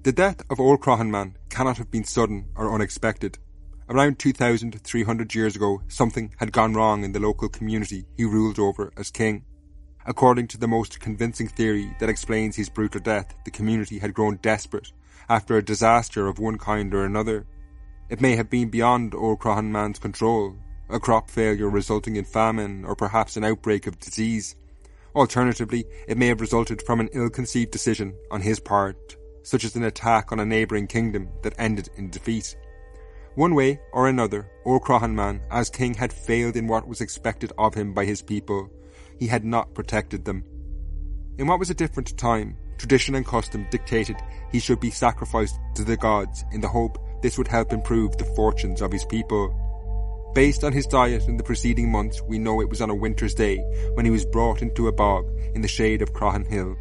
The death of Oldcroghan man cannot have been sudden or unexpected. Around 2,300 years ago, something had gone wrong in the local community he ruled over as king. According to the most convincing theory that explains his brutal death, the community had grown desperate after a disaster of one kind or another. It may have been beyond Oldcroghan man's control, a crop failure resulting in famine or perhaps an outbreak of disease. Alternatively, it may have resulted from an ill-conceived decision on his part, such as an attack on a neighbouring kingdom that ended in defeat. One way or another, Oldcroghan man, as king, had failed in what was expected of him by his people. He had not protected them. In what was a different time, tradition and custom dictated he should be sacrificed to the gods in the hope this would help improve the fortunes of his people. Based on his diet in the preceding months, we know it was on a winter's day when he was brought into a bog in the shade of Croghan Hill.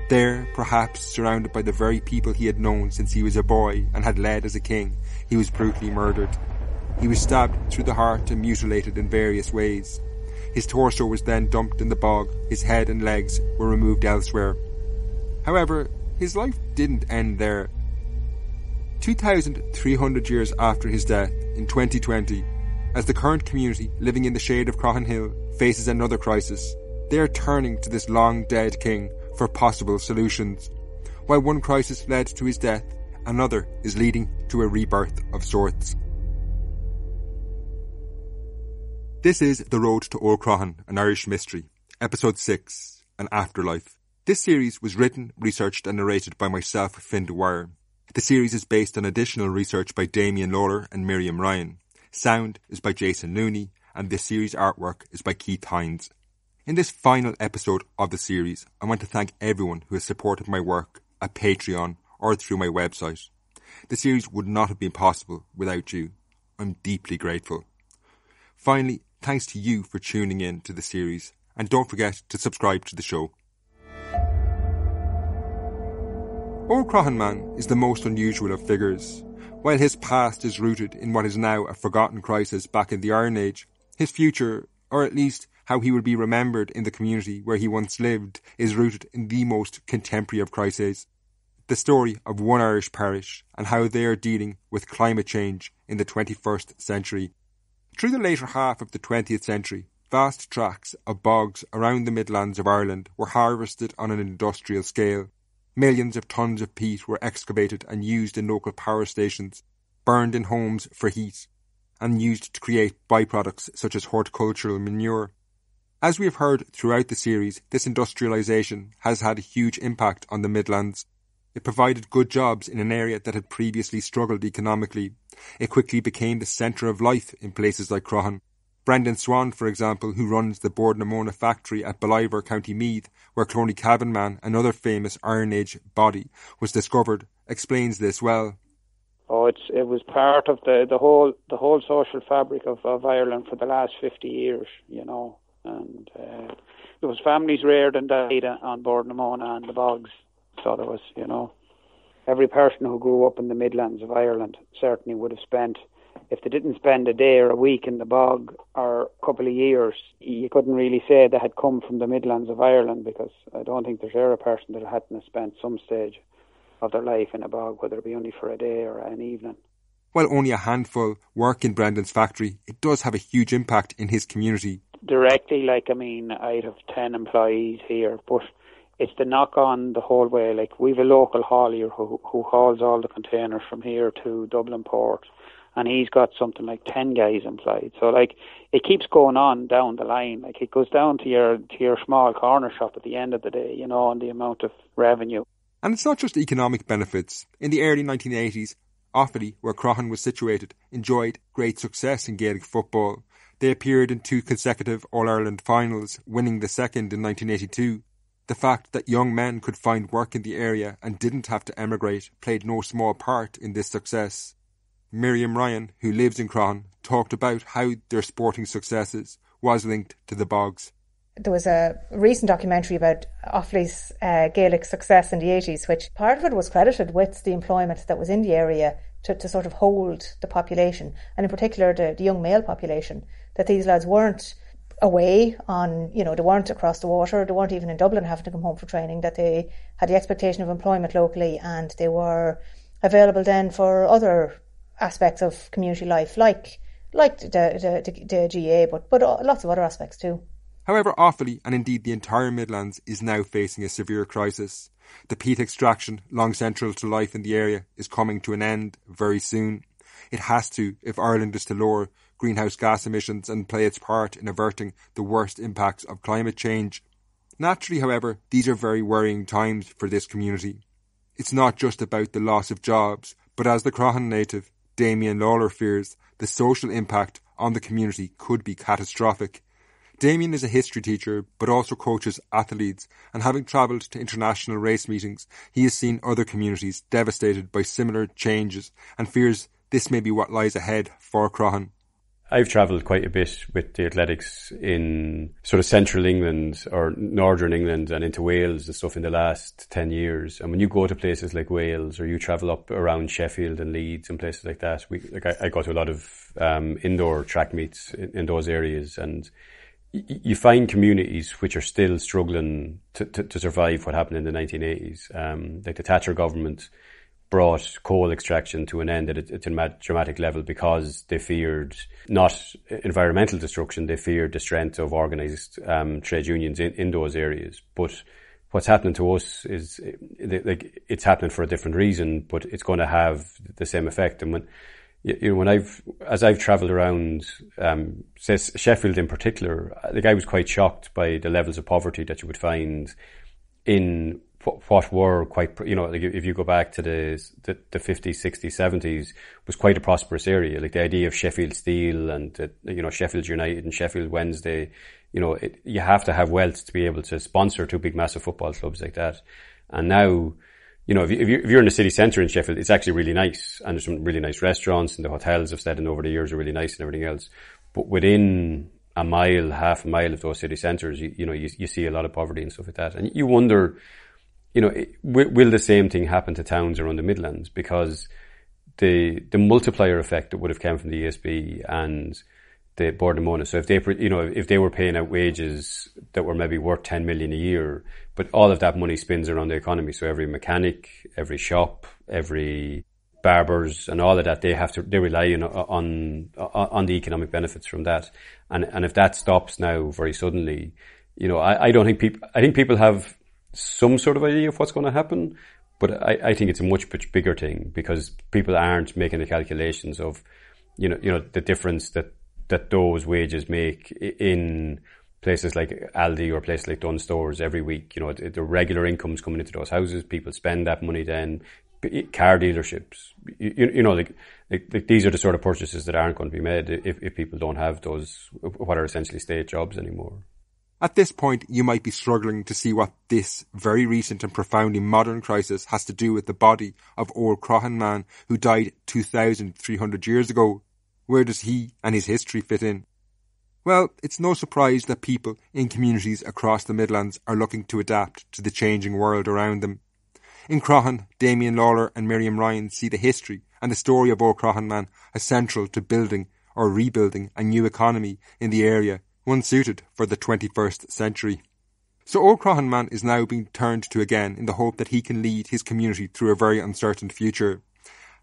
There, perhaps surrounded by the very people he had known since he was a boy and had led as a king, he was brutally murdered. He was stabbed through the heart and mutilated in various ways. His torso was then dumped in the bog, his head and legs were removed elsewhere. However, his life didn't end there. 2,300 years after his death, in 2020, as the current community living in the shade of Croghan Hill faces another crisis, they are turning to this long-dead king for possible solutions. While one crisis led to his death, another is leading to a rebirth of sorts. This is The Road to Oldcroghan, an Irish Mystery, Episode 6, An Afterlife. This series was written, researched and narrated by myself, Finn Dwyer. The series is based on additional research by Damien Lawler and Miriam Ryan. Sound is by Jason Looney, and this series artwork is by Keith Hines. In this final episode of the series, I want to thank everyone who has supported my work at Patreon or through my website. The series would not have been possible without you. I'm deeply grateful. Finally, thanks to you for tuning in to the series, and don't forget to subscribe to the show. Oldcroghan man is the most unusual of figures. While his past is rooted in what is now a forgotten crisis back in the Iron Age, his future, or at least how he will be remembered in the community where he once lived, is rooted in the most contemporary of crises. The story of one Irish parish and how they are dealing with climate change in the 21st century. Through the later half of the 20th century, vast tracts of bogs around the Midlands of Ireland were harvested on an industrial scale. Millions of tons of peat were excavated and used in local power stations, burned in homes for heat, and used to create byproducts such as horticultural manure. As we have heard throughout the series, this industrialisation has had a huge impact on the Midlands. It provided good jobs in an area that had previously struggled economically. It quickly became the centre of life in places like Croghan. Brendan Swan, for example, who runs the Boardnamona factory at Ballivor, County Meath, where Cloneycabin Man, another famous Iron Age body, was discovered, explains this well. Oh, it was part of the whole social fabric of Ireland for the last 50 years, you know. And there was families reared and died on Boardnamona and the bogs. So there was, you know, every person who grew up in the Midlands of Ireland certainly would have spent, if they didn't spend a day or a week in the bog or a couple of years, you couldn't really say they had come from the Midlands of Ireland, because I don't think there's ever a person that hadn't spent some stage of their life in a bog, whether it be only for a day or an evening. While only a handful work in Brendan's factory, it does have a huge impact in his community. Directly, I'd have 10 employees here, but it's the knock on the whole way. Like, we've a local haulier who hauls all the containers from here to Dublin Port, and he's got something like 10 guys employed. So, it keeps going on down the line. It goes down to your small corner shop at the end of the day, you know, and the amount of revenue. And it's not just economic benefits. In the early 1980s, Offaly, where Croghan was situated, enjoyed great success in Gaelic football. They appeared in 2 consecutive All-Ireland finals, winning the second in 1982. The fact that young men could find work in the area and didn't have to emigrate played no small part in this success. Miriam Ryan, who lives in Croghan, talked about how their sporting successes was linked to the bogs. There was a recent documentary about Offaly's Gaelic success in the 80s, which part of it was credited with the employment that was in the area to sort of hold the population, and in particular the young male population, that these lads weren't away on, they weren't across the water, they weren't even in Dublin having to come home for training, that they had the expectation of employment locally, and they were available then for other aspects of community life, like the GA, but lots of other aspects too. However, Offaly, and indeed the entire Midlands, is now facing a severe crisis. The peat extraction, long central to life in the area, is coming to an end very soon. It has to, if Ireland is to lower greenhouse gas emissions and play its part in averting the worst impacts of climate change. Naturally, however, these are very worrying times for this community. It's not just about the loss of jobs, but as the Croghan native, Damien Lawler, fears, the social impact on the community could be catastrophic. Damien is a history teacher, but also coaches athletes, and having travelled to international race meetings, he has seen other communities devastated by similar changes and fears this may be what lies ahead for Croghan. I've travelled quite a bit with the athletics in sort of central England or northern England and into Wales and stuff in the last 10 years. And when you go to places like Wales, or you travel up around Sheffield and Leeds and places like that, I go to a lot of indoor track meets in those areas, and you find communities which are still struggling to survive what happened in the 1980s. Like the Thatcher government brought coal extraction to an end at a dramatic level because they feared not environmental destruction, they feared the strength of organised trade unions in those areas. But what's happening to us is it's happening for a different reason, but it's going to have the same effect. And as I've travelled around, say Sheffield in particular, I was quite shocked by the levels of poverty that you would find in what were quite, if you go back to the 50s, 60s, 70s, was quite a prosperous area. Like the idea of Sheffield Steel and, Sheffield United and Sheffield Wednesday, you have to have wealth to be able to sponsor two big massive football clubs like that. And now, if you're in the city centre in Sheffield, it's actually really nice. And there's some really nice restaurants, and the hotels I've stayed in over the years are really nice and everything else. But within half a mile of those city centres, you see a lot of poverty and stuff like that. And you wonder, will the same thing happen to towns around the Midlands? Because the multiplier effect that would have come from the ESB and the Board of Mona. So if they were paying out wages that were maybe worth 10 million a year, but all of that money spins around the economy. So every mechanic, every shop, every barbers and all of that, they rely on the economic benefits from that. And if that stops now very suddenly, I think people have some sort of idea of what's going to happen, but I think it's a much bigger thing, because people aren't making the calculations of, the difference that those wages make in places like Aldi or places like Dunnes Stores every week. The regular incomes coming into those houses, people spend that money then. Car dealerships, these are the sort of purchases that aren't going to be made if people don't have those, what are essentially state jobs anymore. At this point, you might be struggling to see what this very recent and profoundly modern crisis has to do with the body of Oldcroghan man who died 2,300 years ago. Where does he and his history fit in? Well, it's no surprise that people in communities across the Midlands are looking to adapt to the changing world around them. In Croghan, Damien Lawler and Miriam Ryan see the history and the story of Oldcroghan man as central to building or rebuilding a new economy in the area, one suited for the 21st century. So Oldcroghan man is now being turned to again in the hope that he can lead his community through a very uncertain future.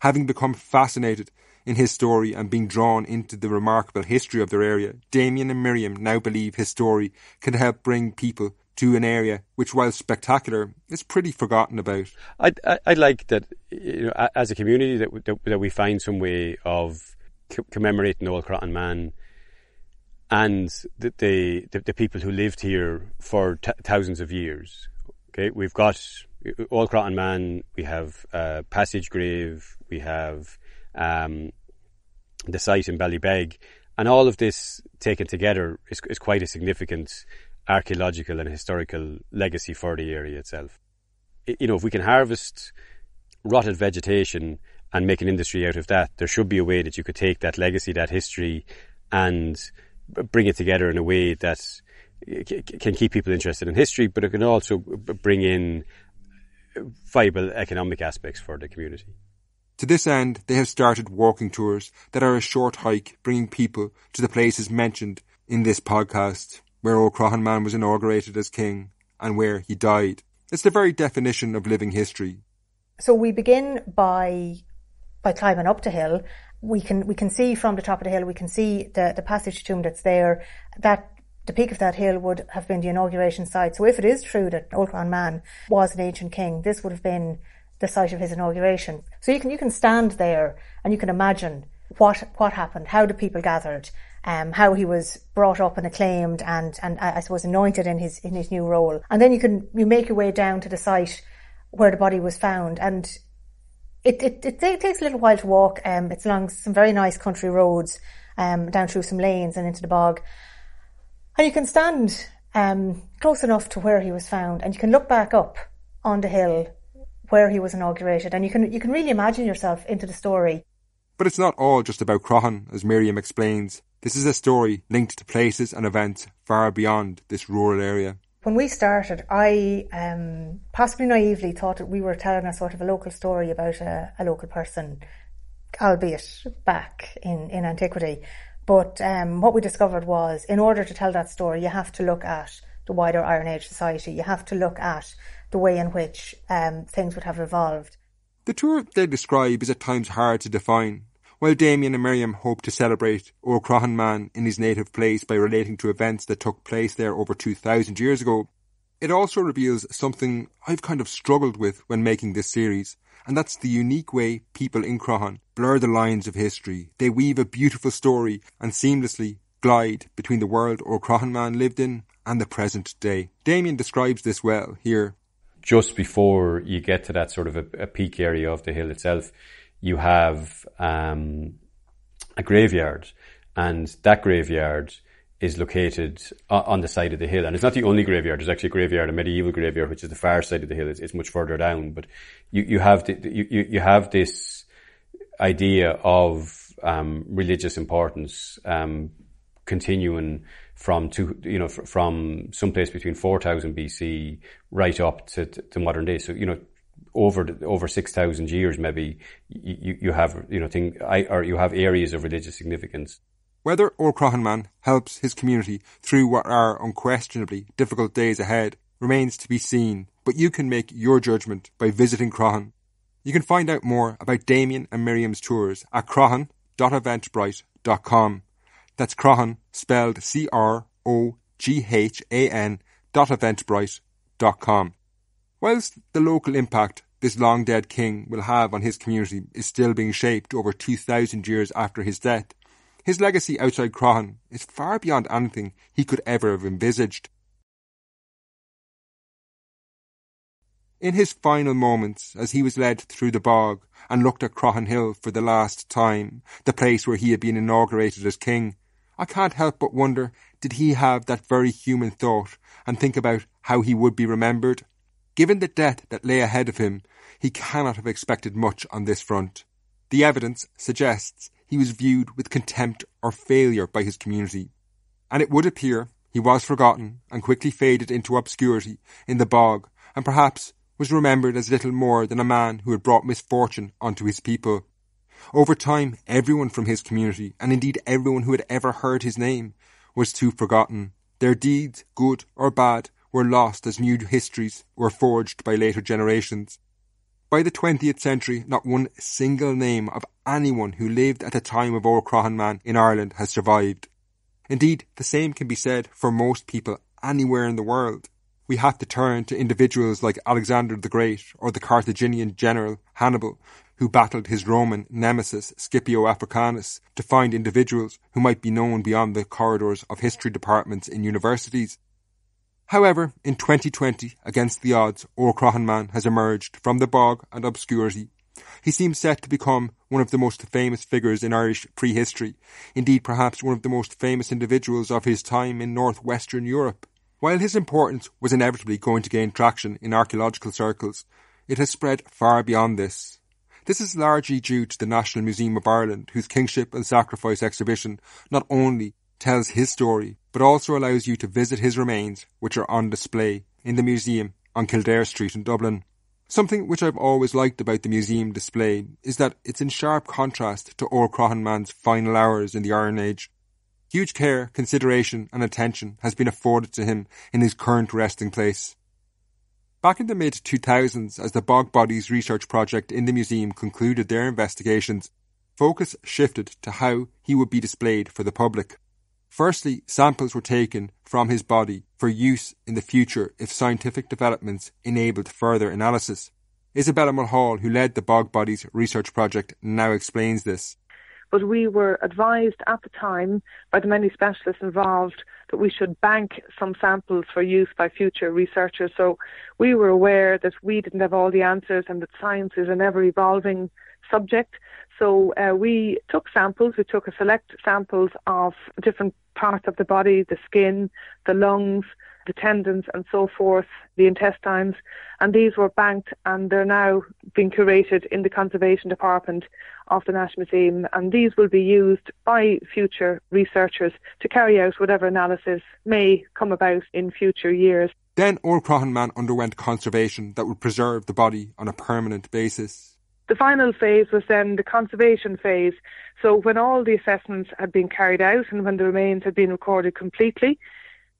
Having become fascinated in his story and being drawn into the remarkable history of their area, Damien and Miriam now believe his story can help bring people to an area which, while spectacular, is pretty forgotten about. I like that, as a community, that we find some way of commemorating Oldcroghan man and the people who lived here for thousands of years. Okay, we've got Oldcroghan man, we have Passage Grave, we have the site in Ballybeg, and all of this taken together is quite a significant archaeological and historical legacy for the area itself. If we can harvest rotted vegetation and make an industry out of that, there should be a way that you could take that legacy, that history, and bring it together in a way that can keep people interested in history, but it can also bring in viable economic aspects for the community. To this end, they have started walking tours that are a short hike, bringing people to the places mentioned in this podcast, where Oldcroghan Man was inaugurated as king and where he died. It's the very definition of living history. So we begin by climbing up the hill. We can see from the top of the hill, we can see the passage tomb that's there, that the peak of that hill would have been the inauguration site. So if it is true that Oldcroghan Man was an ancient king, this would have been the site of his inauguration. So you can stand there and you can imagine what happened, how the people gathered, how he was brought up and acclaimed and I suppose anointed in his new role. And then you make your way down to the site where the body was found, and it takes a little while to walk. It's along some very nice country roads, down through some lanes and into the bog. And you can stand close enough to where he was found, and you can look back up on the hill where he was inaugurated, and you can really imagine yourself into the story. But it's not all just about Croghan, as Miriam explains. This is a story linked to places and events far beyond this rural area. When we started, I possibly naively thought that we were telling a sort of a local story about a local person, albeit back in antiquity. But what we discovered was, in order to tell that story, you have to look at the wider Iron Age society. You have to look at the way in which things would have evolved. The tour they describe is at times hard to define. While Damien and Miriam hope to celebrate Oldcroghan Man in his native place by relating to events that took place there over 2,000 years ago, it also reveals something I've kind of struggled with when making this series, and that's the unique way people in Croghan blur the lines of history. They weave a beautiful story and seamlessly glide between the world Oldcroghan Man lived in and the present day. Damien describes this well here. Just before you get to that sort of a peak area of the hill itself, you have a graveyard, and that graveyard is located on the side of the hill. And it's not the only graveyard. There's actually a graveyard, a medieval graveyard, which is the far side of the hill. It's much further down. But you have this idea of religious importance continuing from someplace between 4000 BC right up to modern day. So over 6,000 years, maybe you have you have areas of religious significance. Whether Oldcroghan Man helps his community through what are unquestionably difficult days ahead remains to be seen, but you can make your judgment by visiting Croghan. You can find out more about Damien and Miriam's tours at croghan.eventbrite.com. That's Croghan, spelled CROGHAN.eventbrite.com. Whilst the local impact this long-dead king will have on his community is still being shaped over 2,000 years after his death, his legacy outside Croghan is far beyond anything he could ever have envisaged. In his final moments, as he was led through the bog and looked at Croghan Hill for the last time, the place where he had been inaugurated as king, I can't help but wonder, did he have that very human thought and think about how he would be remembered? Given the death that lay ahead of him, he cannot have expected much on this front. The evidence suggests he was viewed with contempt or failure by his community, and it would appear he was forgotten and quickly faded into obscurity in the bog, and perhaps was remembered as little more than a man who had brought misfortune onto his people. Over time, everyone from his community, and indeed everyone who had ever heard his name, was too forgotten. Their deeds, good or bad, were lost as new histories were forged by later generations. By the 20th century, not one single name of anyone who lived at the time of Oldcroghan Man in Ireland has survived. Indeed, the same can be said for most people anywhere in the world. We have to turn to individuals like Alexander the Great or the Carthaginian general Hannibal, who battled his Roman nemesis Scipio Africanus, to find individuals who might be known beyond the corridors of history departments in universities. However, in 2020, against the odds, Oldcroghan Man has emerged from the bog and obscurity. He seems set to become one of the most famous figures in Irish prehistory, indeed perhaps one of the most famous individuals of his time in northwestern Europe. While his importance was inevitably going to gain traction in archaeological circles, it has spread far beyond this. This is largely due to the National Museum of Ireland, whose Kingship and Sacrifice exhibition not only tells his story, but also allows you to visit his remains, which are on display in the museum on Kildare Street in Dublin. Something which I've always liked about the museum display is that it's in sharp contrast to Oldcroghan Man's final hours in the Iron Age. Huge care, consideration and attention has been afforded to him in his current resting place. Back in the mid-2000s, as the Bog Bodies Research Project in the museum concluded their investigations, focus shifted to how he would be displayed for the public. Firstly, samples were taken from his body for use in the future if scientific developments enabled further analysis. Isabella Mulhall, who led the Bog Bodies Research Project, now explains this. But we were advised at the time by the many specialists involved that we should bank some samples for use by future researchers. So we were aware that we didn't have all the answers and that science is an ever-evolving subject. So we took samples. We took a select samples of different parts of the body, the skin, the lungs, the tendons and so forth, the intestines, and these were banked and they're now being curated in the Conservation Department of the National Museum, and these will be used by future researchers to carry out whatever analysis may come about in future years. Then Oldcroghan man underwent conservation that would preserve the body on a permanent basis. The final phase was then the conservation phase. So when all the assessments had been carried out and when the remains had been recorded completely,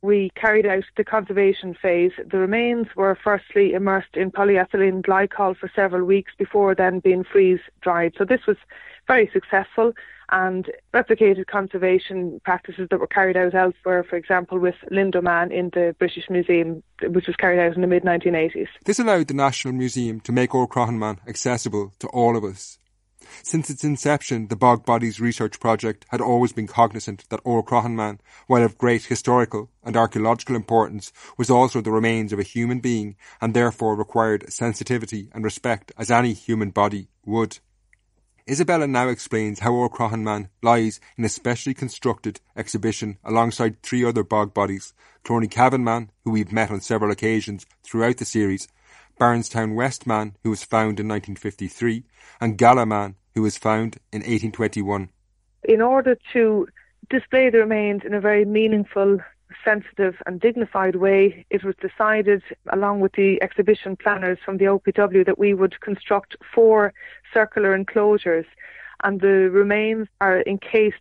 we carried out the conservation phase. The remains were firstly immersed in polyethylene glycol for several weeks before then being freeze-dried. So this was very successful and replicated conservation practices that were carried out elsewhere, for example, with Lindoman in the British Museum, which was carried out in the mid-1980s. This allowed the National Museum to make Oldcroghan man accessible to all of us. Since its inception, the Bog Bodies Research Project had always been cognizant that Oldcroghan man, while of great historical and archaeological importance, was also the remains of a human being and therefore required sensitivity and respect as any human body would. Isabella now explains how Oldcroghan man lies in a specially constructed exhibition alongside three other bog bodies, Cloney Cavan man, who we've met on several occasions throughout the series, Barnestown West man, who was found in 1953, and Gala man, who was found in 1821. In order to display the remains in a very meaningful, sensitive and dignified way, it was decided, along with the exhibition planners from the OPW, that we would construct 4 circular enclosures, and the remains are encased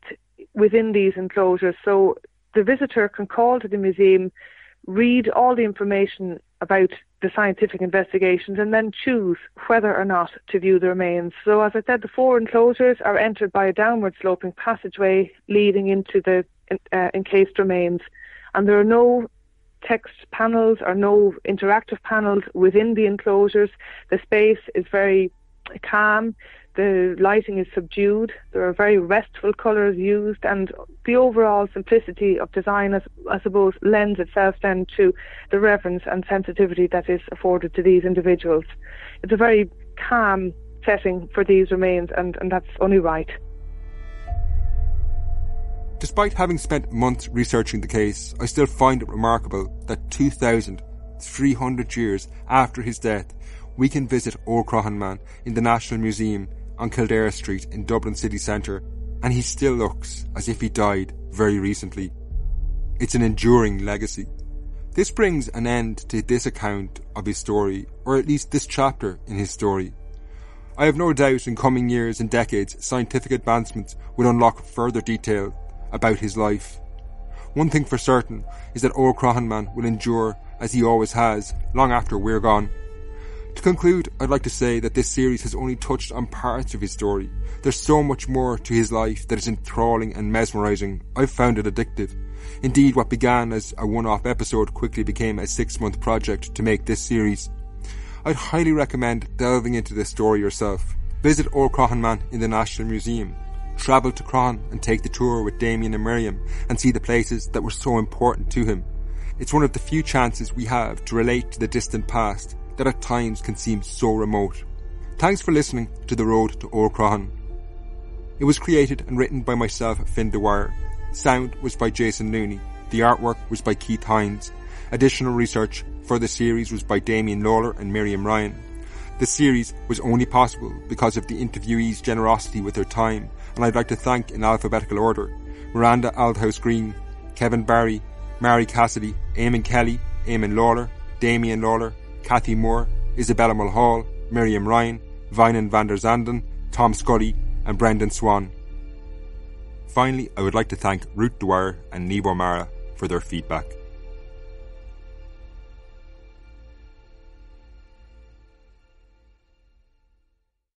within these enclosures. So the visitor can call to the museum, read all the information about the scientific investigations and then choose whether or not to view the remains. So as I said, the 4 enclosures are entered by a downward sloping passageway leading into the encased remains, and there are no text panels or no interactive panels within the enclosures. The space is very calm, the lighting is subdued, there are very restful colours used, and the overall simplicity of design, I suppose, lends itself then to the reverence and sensitivity that is afforded to these individuals. It's a very calm setting for these remains, and that's only right. Despite having spent months researching the case, I still find it remarkable that 2,300 years after his death, we can visit Oldcroghan man in the National Museum on Kildare Street in Dublin city centre, and he still looks as if he died very recently. It's an enduring legacy. This brings an end to this account of his story, or at least this chapter in his story. I have no doubt in coming years and decades, scientific advancements will unlock further detail about his life. One thing for certain is that Oldcroghan man will endure as he always has, long after we're gone. To conclude, I'd like to say that this series has only touched on parts of his story. There's so much more to his life that is enthralling and mesmerising. I've found it addictive. Indeed, what began as a one-off episode quickly became a 6-month project to make this series. I'd highly recommend delving into this story yourself. Visit Oldcroghan man in the National Museum. Travel to Croghan and take the tour with Damien and Miriam and see the places that were so important to him. It's one of the few chances we have to relate to the distant past that at times can seem so remote. Thanks for listening to The Road to Oldcroghan. It was created and written by myself, Finn Dwyer. Sound was by Jason Looney. The artwork was by Keith Hines. Additional research for the series was by Damien Lawler and Miriam Ryan. The series was only possible because of the interviewees' generosity with their time, and I'd like to thank in alphabetical order Miranda Aldhouse Green, Kevin Barry, Mary Cassidy, Eamon Kelly, Eamon Lawler, Damien Lawler, Kathy Moore, Isabella Mulhall, Miriam Ryan, Vinan van der Zanden, Tom Scully and Brendan Swan. Finally, I would like to thank Ruth Dwyer and Nebo Mara for their feedback.